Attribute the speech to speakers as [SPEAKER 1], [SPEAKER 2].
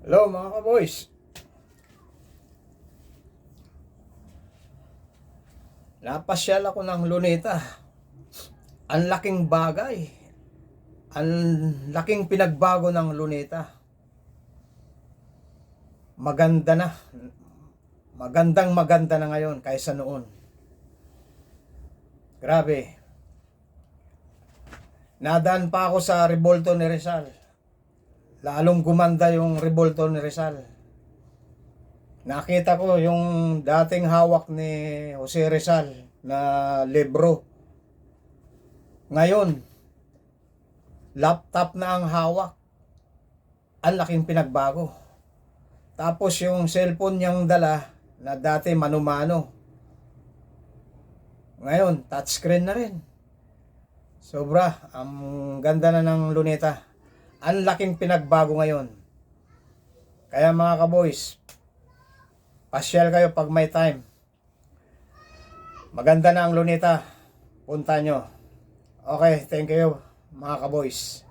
[SPEAKER 1] Hello mga ka-boys. Napasyal ako ng Luneta. Ang laking bagay. Ang laking pinagbago ng Luneta. Maganda na. Maganda na ngayon kaysa noon. Grabe. Nadaan pa ako sa Revolto ni Rizal. Lalong gumanda yung Revolto ni Rizal. Nakita ko yung dating hawak ni Jose Rizal na libro. Ngayon, laptop na ang hawak. Ang laking pinagbago. Tapos yung cellphone niyang dala na dati mano-mano. Ngayon, touchscreen na rin. Sobra, ang ganda na ng Luneta. Ang laking pinagbago ngayon. Kaya mga ka-boys, pasyal kayo pag may time. Maganda na ang Luneta. Punta nyo. Okay, thank you mga ka-boys.